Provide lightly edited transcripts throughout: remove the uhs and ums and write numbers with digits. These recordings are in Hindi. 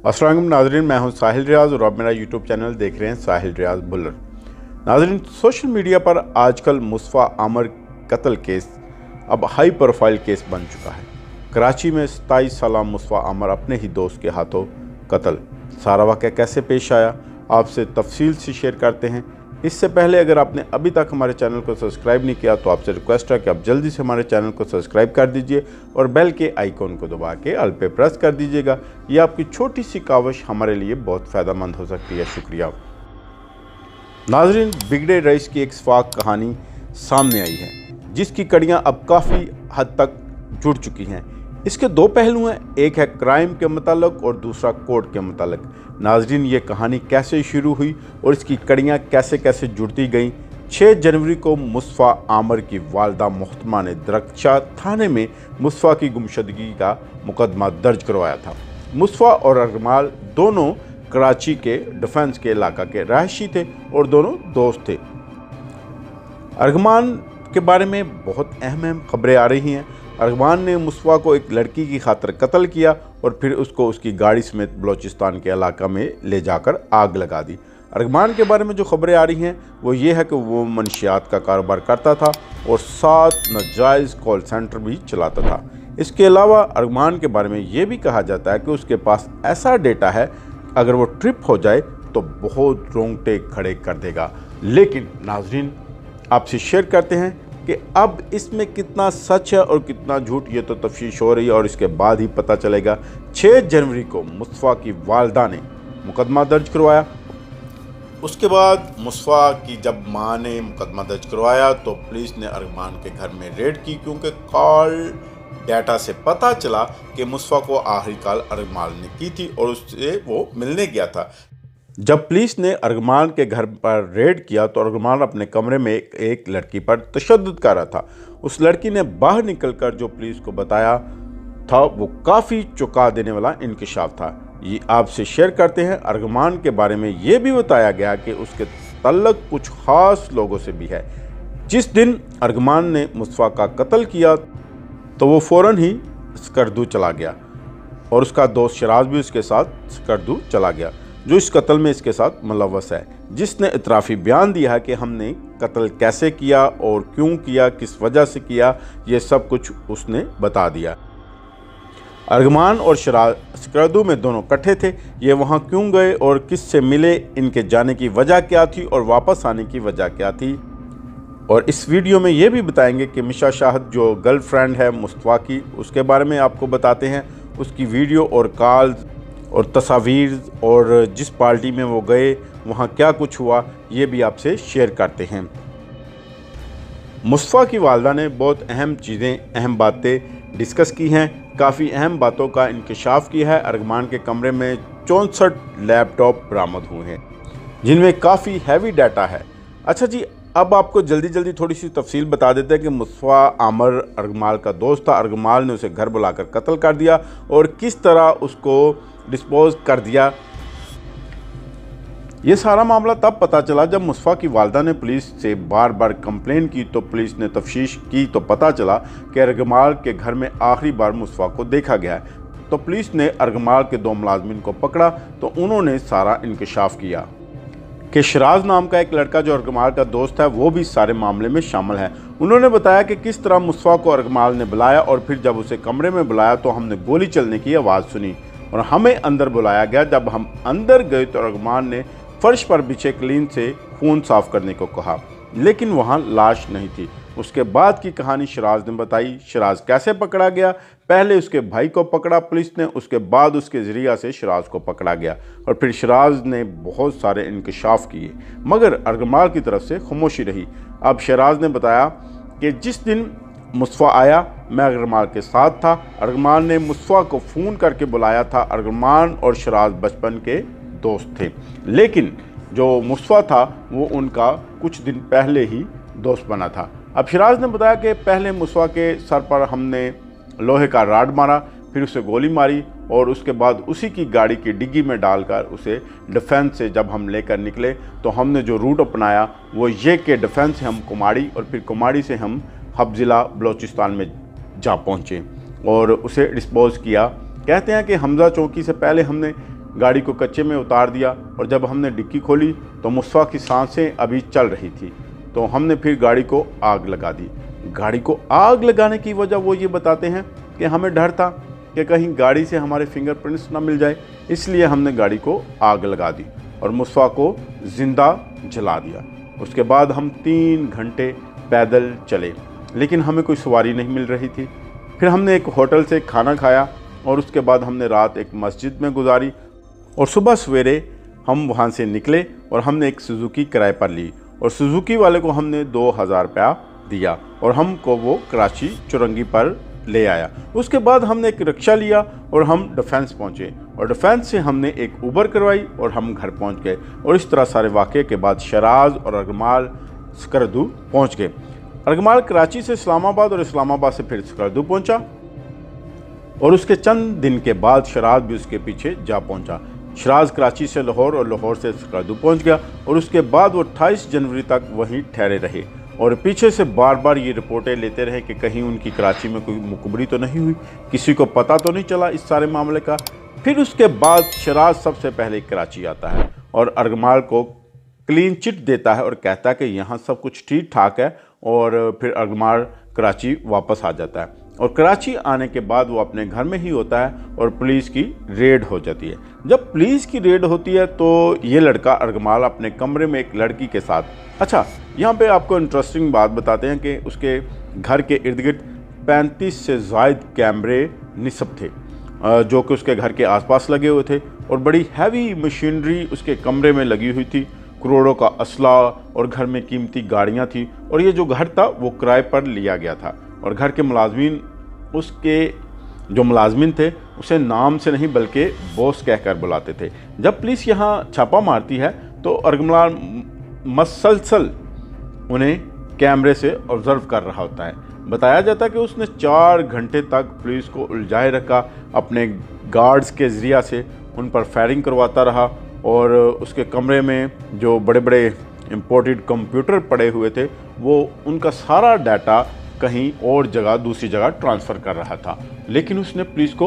अस्सलाम वालेकुम नाज़रीन, मैं हूं साहिल रियाज़ और आप मेरा यूट्यूब चैनल देख रहे हैं साहिल रियाज़ बुलर। नाज़रीन, सोशल मीडिया पर आजकल मुस्तफ़ा आमर कत्ल केस अब हाई प्रोफाइल केस बन चुका है। कराची में 27 साल मुस्तफ़ा आमर अपने ही दोस्त के हाथों कत्ल। सारा वाक़या कैसे पेश आया आपसे तफसील से शेयर करते हैं। इससे पहले अगर आपने अभी तक हमारे चैनल को सब्सक्राइब नहीं किया तो आपसे रिक्वेस्ट है कि आप जल्दी से हमारे चैनल को सब्सक्राइब कर दीजिए और बेल के आइकॉन को दबा के ऑल पे प्रेस कर दीजिएगा। ये आपकी छोटी सी काविश हमारे लिए बहुत फ़ायदेमंद हो सकती है। शुक्रिया। नाज़रीन, बिगड़े रईस की एक सफाक कहानी सामने आई है जिसकी कड़ियाँ अब काफ़ी हद तक जुड़ चुकी हैं। इसके दो पहलू हैं, एक है क्राइम के मुताल्लिक और दूसरा कोर्ट के मुताल्लिक। नाज़रीन, ये कहानी कैसे शुरू हुई और इसकी कड़ियाँ कैसे कैसे जुड़ती गईं। 6 जनवरी को मुस्तफ़ा आमर की वालदा मोहतरमा ने दरख्तशाह थाने में मुस्तफ़ा की गुमशुदगी का मुकदमा दर्ज करवाया था। मुस्तफ़ा और अरगमाल दोनों कराची के डिफेंस के इलाका के रहायशी थे और दोनों दोस्त थे। अरगमान के बारे में बहुत अहम खबरें आ रही हैं। अरगमान ने मुस्तफ़ा को एक लड़की की खातिर कत्ल किया और फिर उसको उसकी गाड़ी समेत बलूचिस्तान के इलाका में ले जाकर आग लगा दी। अरगमान के बारे में जो खबरें आ रही हैं वो ये है कि वो मनशियात का कारोबार करता था और 7 नाजायज़ कॉल सेंटर भी चलाता था। इसके अलावा अरगमान के बारे में ये भी कहा जाता है कि उसके पास ऐसा डेटा है, अगर वो ट्रिप हो जाए तो बहुत रोंगटे खड़े कर देगा। लेकिन नाज़रीन, आपसे शेयर करते हैं कि अब इसमें कितना सच है और कितना झूठ, ये तो तफ्तीश हो रही है और इसके बाद ही पता चलेगा। 6 जनवरी को मुस्तफ़ा की वालदा ने मुकदमा दर्ज करवाया। उसके बाद मुस्तफ़ा की जब मां ने मुकदमा दर्ज करवाया तो पुलिस ने अरगमान के घर में रेड की, क्योंकि कॉल डाटा से पता चला कि मुस्तफ़ा को आखिरी कॉल अरगमान ने की थी और उससे वो मिलने गया था। जब पुलिस ने अरगमान के घर पर रेड किया तो अरगमान अपने कमरे में एक लड़की पर तशद्दुद कर रहा था। उस लड़की ने बाहर निकलकर जो पुलिस को बताया था वो काफ़ी चौंका देने वाला इंकशाफ था। ये आपसे शेयर करते हैं। अरगमान के बारे में ये भी बताया गया कि उसके तल्लक कुछ ख़ास लोगों से भी है। जिस दिन अरगमान ने मुस्तफ़ा का कत्ल किया तो वो फ़ौरन ही स्कर्दू चला गया और उसका दोस्त शराज भी उसके साथ स्कर्दू चला गया, जो इस कत्ल में इसके साथ मुलव्वस है, जिसने इतराफ़ी बयान दिया है कि हमने कत्ल कैसे किया और क्यों किया, किस वजह से किया, ये सब कुछ उसने बता दिया। अरगमान और शराज स्कर्दू में दोनों इकट्ठे थे। ये वहाँ क्यों गए और किससे मिले, इनके जाने की वजह क्या थी और वापस आने की वजह क्या थी, और इस वीडियो में ये भी बताएंगे कि मिशा शाहिद जो गर्लफ्रेंड है मुस्तफ़ा की, उसके बारे में आपको बताते हैं। उसकी वीडियो और कॉल्स और तस्वीर और जिस पार्टी में वो गए वहाँ क्या कुछ हुआ ये भी आपसे शेयर करते हैं। मुस्तफ़ा की वालदा ने बहुत अहम चीज़ें, अहम बातें डिस्कस की हैं, काफ़ी अहम बातों का इंकशाफ किया है। अरगमान के कमरे में 64 लैपटॉप बरामद हुए हैं जिनमें काफ़ी हैवी डाटा है। अच्छा जी, अब आपको जल्दी जल्दी थोड़ी सी तफसील बता देते हैं कि मुस्तफ़ा आमर अरगमाल का दोस्त था। अरगमाल ने उसे घर बुलाकर कत्ल कर दिया और किस तरह उसको डिस्पोज कर दिया। ये सारा मामला तब पता चला जब मुस्तफ़ा की वालदा ने पुलिस से बार बार कंप्लेन की तो पुलिस ने तफ्तीश की तो पता चला कि अरगमाल के घर में आखिरी बार मुस्तफ़ा को देखा गया है। तो पुलिस ने अरगमाल के 2 मुलाजमिन को पकड़ा तो उन्होंने सारा इंकशाफ किया कि शराज नाम का एक लड़का जो अरगमाल का दोस्त है वो भी सारे मामले में शामिल है। उन्होंने बताया कि किस तरह मुस्तफ़ा को अरगमाल ने बुलाया और फिर जब उसे कमरे में बुलाया तो हमने गोली चलने की आवाज़ सुनी और हमें अंदर बुलाया गया। जब हम अंदर गए तो अरगमान ने फर्श पर बिछे क्लीन से खून साफ करने को कहा, लेकिन वहाँ लाश नहीं थी। उसके बाद की कहानी शराज ने बताई। शराज कैसे पकड़ा गया, पहले उसके भाई को पकड़ा पुलिस ने, उसके बाद उसके ज़रिया से शराज को पकड़ा गया और फिर शराज ने बहुत सारे इंकशाफ किए मगर अरगमाल की तरफ से खामोशी रही। अब शराज ने बताया कि जिस दिन मुस्तफ़ा आया मैं अरगमाल के साथ था। अरगमाल ने मुस्तफ़ा को फ़ोन करके बुलाया था। अरगमान और शराज बचपन के दोस्त थे, लेकिन जो मुस्तफ़ा था वो उनका कुछ दिन पहले ही दोस्त बना था। अब शराज ने बताया कि पहले मुस्तफ़ा के सर पर हमने लोहे का राड मारा, फिर उसे गोली मारी और उसके बाद उसी की गाड़ी की डिग्गी में डालकर उसे डिफेंस से जब हम लेकर निकले तो हमने जो रूट अपनाया वो ये कि डिफेंस से हम कुमाड़ी और फिर कुमाड़ी से हम हब ज़िला बलूचिस्तान में जा पहुँचे और उसे डिस्पोज किया। कहते हैं कि हमजा चौकी से पहले हमने गाड़ी को कच्चे में उतार दिया और जब हमने डिक्की खोली तो मुस्तफ़ा की सांसें अभी चल रही थी। तो हमने फिर गाड़ी को आग लगा दी। गाड़ी को आग लगाने की वजह वो ये बताते हैं कि हमें डर था कि कहीं गाड़ी से हमारे फिंगरप्रिंट्स ना मिल जाए, इसलिए हमने गाड़ी को आग लगा दी और मुस्तफ़ा को ज़िंदा जला दिया। उसके बाद हम 3 घंटे पैदल चले, लेकिन हमें कोई सवारी नहीं मिल रही थी। फिर हमने एक होटल से खाना खाया और उसके बाद हमने रात एक मस्जिद में गुजारी और सुबह सवेरे हम वहाँ से निकले और हमने एक सुजुकी किराए पर ली और सुजुकी वाले को हमने 2000 रुपया दिया और हमको वो कराची चुरंगी पर ले आया। उसके बाद हमने एक रिक्शा लिया और हम डिफेंस पहुँचे और डिफेंस से हमने एक उबर करवाई और हम घर पहुँच गए। और इस तरह सारे वाक़े के बाद शराज और अर्गमाल स्कर्दू पहुँच गए। अर्गमाल कराची से इस्लामाबाद और इस्लामाबाद से फिर स्कर्दू पहुँचा और उसके चंद दिन के बाद शराज भी उसके पीछे जा पहुँचा। शराज कराची से लाहौर और लाहौर से स्कर्दू पहुँच गया और उसके बाद वो 28 जनवरी तक वहीं ठहरे रहे और पीछे से बार बार ये रिपोर्टें लेते रहे कि कहीं उनकी कराची में कोई मुखबरी तो नहीं हुई, किसी को पता तो नहीं चला इस सारे मामले का। फिर उसके बाद शराज सबसे पहले कराची आता है और अर्गमाल को क्लीन चिट देता है और कहता है कि यहाँ सब कुछ ठीक ठाक है और फिर अर्गमाल कराची वापस आ जाता है। और कराची आने के बाद वो अपने घर में ही होता है और पुलिस की रेड हो जाती है। जब पुलिस की रेड होती है तो ये लड़का अर्गमाल अपने कमरे में एक लड़की के साथ, अच्छा यहाँ पे आपको इंटरेस्टिंग बात बताते हैं कि उसके घर के इर्द गिर्द 35 से ज़ायद कैमरे निस्ब थे जो कि उसके घर के आसपास लगे हुए थे और बड़ी हैवी मशीनरी उसके कमरे में लगी हुई थी। करोड़ों का असला और घर में कीमती गाड़ियाँ थी और ये जो घर था वो किराए पर लिया गया था और घर के मुलाजमीन उसके जो मुलाजमीन थे उसे नाम से नहीं बल्कि बॉस कहकर बुलाते थे। जब पुलिस यहाँ छापा मारती है तो अर्गमाल मसलसल उन्हें कैमरे से ऑब्जर्व कर रहा होता है। बताया जाता है कि उसने 4 घंटे तक पुलिस को उलझाए रखा, अपने गार्ड्स के ज़रिया से उन पर फायरिंग करवाता रहा और उसके कमरे में जो बड़े बड़े इम्पोर्टेड कंप्यूटर पड़े हुए थे वो उनका सारा डाटा कहीं और जगह दूसरी जगह ट्रांसफ़र कर रहा था, लेकिन उसने पुलिस को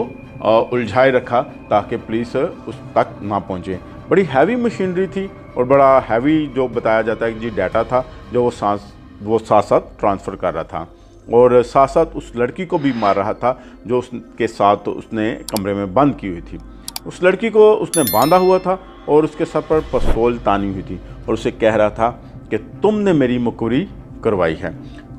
उलझाए रखा ताकि पुलिस उस तक ना पहुंचे। बड़ी हैवी मशीनरी थी और बड़ा हैवी जो बताया जाता है कि जी डाटा था जो वो साथ साथ ट्रांसफ़र कर रहा था और साथ साथ उस लड़की को भी मार रहा था जो उसके साथ उसने कमरे में बंद की हुई थी। उस लड़की को उसने बांधा हुआ था और उसके सर पर पिस्तौल तानी हुई थी और उसे कह रहा था कि तुमने मेरी मुखबरी करवाई है,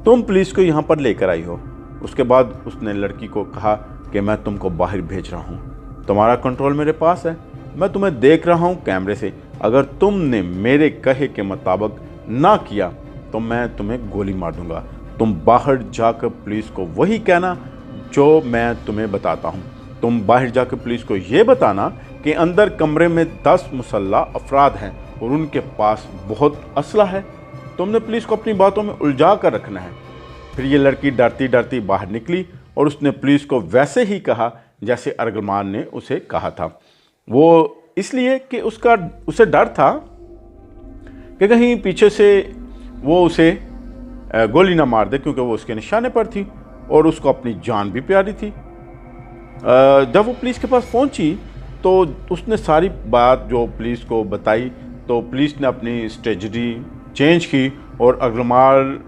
तुम पुलिस को यहाँ पर लेकर आई हो। उसके बाद उसने लड़की को कहा कि मैं तुमको बाहर भेज रहा हूँ, तुम्हारा कंट्रोल मेरे पास है, मैं तुम्हें देख रहा हूँ कैमरे से, अगर तुमने मेरे कहे के मुताबिक ना किया तो मैं तुम्हें गोली मार दूँगा। तुम बाहर जाकर पुलिस को वही कहना जो मैं तुम्हें बताता हूँ। तुम बाहर जाकर पुलिस को ये बताना कि अंदर कमरे में 10 मुसल्ला अफराद हैं और उनके पास बहुत असला है। तुमने पुलिस को अपनी बातों में उलझा कर रखना है। फिर ये लड़की डरती डरती बाहर निकली और उसने पुलिस को वैसे ही कहा जैसे अर्गमाल ने उसे कहा था। वो इसलिए कि उसे डर था कि कहीं पीछे से वो उसे गोली ना मार दे, क्योंकि वो उसके निशाने पर थी और उसको अपनी जान भी प्यारी थी। जब वो पुलिस के पास पहुंची तो उसने सारी बात जो पुलिस को बताई तो पुलिस ने अपनी स्ट्रेटजी चेंज की और अर्गमाल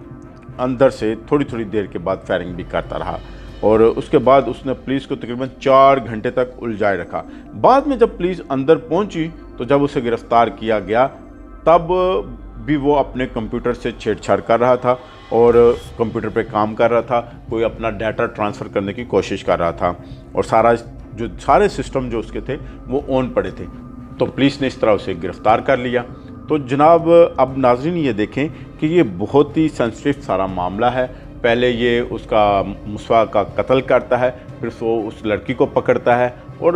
अंदर से थोड़ी थोड़ी देर के बाद फायरिंग भी करता रहा और उसके बाद उसने पुलिस को तकरीबन 4 घंटे तक उलझाए रखा। बाद में जब पुलिस अंदर पहुंची तो जब उसे गिरफ्तार किया गया तब भी वो अपने कंप्यूटर से छेड़छाड़ कर रहा था और कंप्यूटर पे काम कर रहा था, कोई अपना डाटा ट्रांसफ़र करने की कोशिश कर रहा था और सारे सिस्टम जो उसके थे वो ऑन पड़े थे। तो पुलिस ने इस तरह उसे गिरफ़्तार कर लिया। तो जनाब अब नाज़रीन ये देखें कि ये बहुत ही सेंसिटिव सारा मामला है। पहले ये उसका मुस्तफ़ा का कत्ल करता है, फिर वो उस लड़की को पकड़ता है और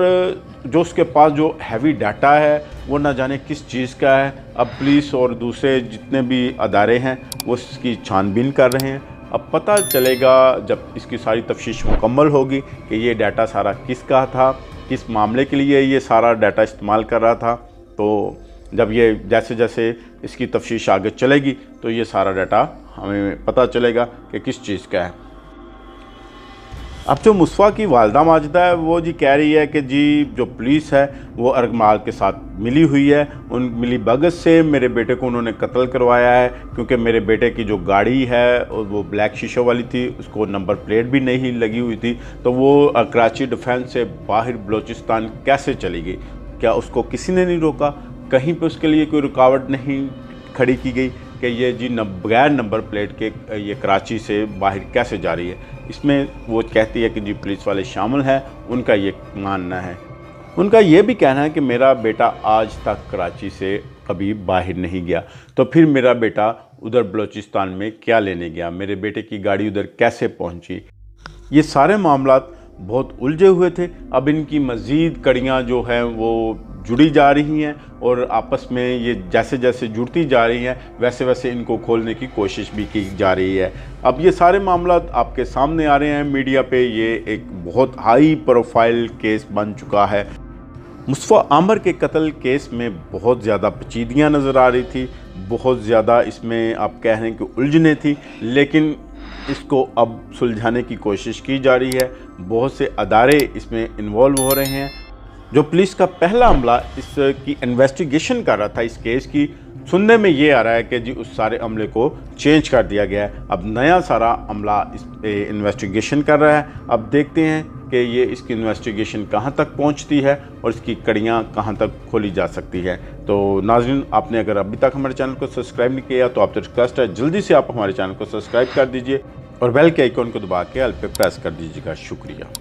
जो उसके पास जो हैवी डाटा है वो ना जाने किस चीज़ का है। अब पुलिस और दूसरे जितने भी अदारे हैं वो इसकी छानबीन कर रहे हैं। अब पता चलेगा जब इसकी सारी तफ्तीश मुकम्मल होगी कि ये डाटा सारा किसका था, किस मामले के लिए ये सारा डाटा इस्तेमाल कर रहा था। तो जब ये जैसे जैसे इसकी तफ्तीश आगे चलेगी तो ये सारा डाटा हमें पता चलेगा कि किस चीज़ का है। अब जो मुस्वा की वालदा माजिदा है वो जी कह रही है कि जी जो पुलिस है वो अरगमाल के साथ मिली हुई है, उन मिली भगत से मेरे बेटे को उन्होंने कत्ल करवाया है, क्योंकि मेरे बेटे की जो गाड़ी है वो ब्लैक शीशों वाली थी, उसको नंबर प्लेट भी नहीं लगी हुई थी, तो वो कराची डिफेंस से बाहर बलूचिस्तान कैसे चली गई? क्या उसको किसी ने नहीं रोका? कहीं पे उसके लिए कोई रुकावट नहीं खड़ी की गई कि ये जी बगैर नंबर प्लेट के ये कराची से बाहर कैसे जा रही है? इसमें वो कहती है कि जी पुलिस वाले शामिल हैं, उनका ये मानना है। उनका ये भी कहना है कि मेरा बेटा आज तक कराची से कभी बाहर नहीं गया, तो फिर मेरा बेटा उधर बलूचिस्तान में क्या लेने गया? मेरे बेटे की गाड़ी उधर कैसे पहुंची? ये सारे मामलात बहुत उलझे हुए थे। अब इनकी मज़ीद कड़ियाँ जो हैं वो जुड़ी जा रही हैं और आपस में ये जैसे जैसे जुड़ती जा रही हैं वैसे वैसे इनको खोलने की कोशिश भी की जा रही है। अब ये सारे मामलात आपके सामने आ रहे हैं मीडिया पे। ये एक बहुत हाई प्रोफाइल केस बन चुका है। मुस्तफ़ा आमर के कत्ल केस में बहुत ज़्यादा पेचीदगियाँ नज़र आ रही थी, बहुत ज़्यादा इसमें आप कह रहे हैं कि उलझने थी, लेकिन इसको अब सुलझाने की कोशिश की जा रही है। बहुत से अदारे इसमें इन्वॉल्व हो रहे हैं। जो पुलिस का पहला अमला इसकी इन्वेस्टिगेशन कर रहा था इस केस की, सुनने में ये आ रहा है कि जी उस सारे अमले को चेंज कर दिया गया है। अब नया सारा अमला इस पे इन्वेस्टिगेशन कर रहा है। अब देखते हैं कि ये इसकी इन्वेस्टिगेशन कहाँ तक पहुँचती है और इसकी कड़ियाँ कहाँ तक खोली जा सकती है। तो नाज़रीन, आपने अगर अभी तक हमारे चैनल को सब्सक्राइब नहीं किया तो आपसे रिक्वेस्ट है जल्दी से आप हमारे चैनल को सब्सक्राइब कर दीजिए और बेल के आइकॉन को दबा के ऑल पे प्रेस कर दीजिएगा। शुक्रिया।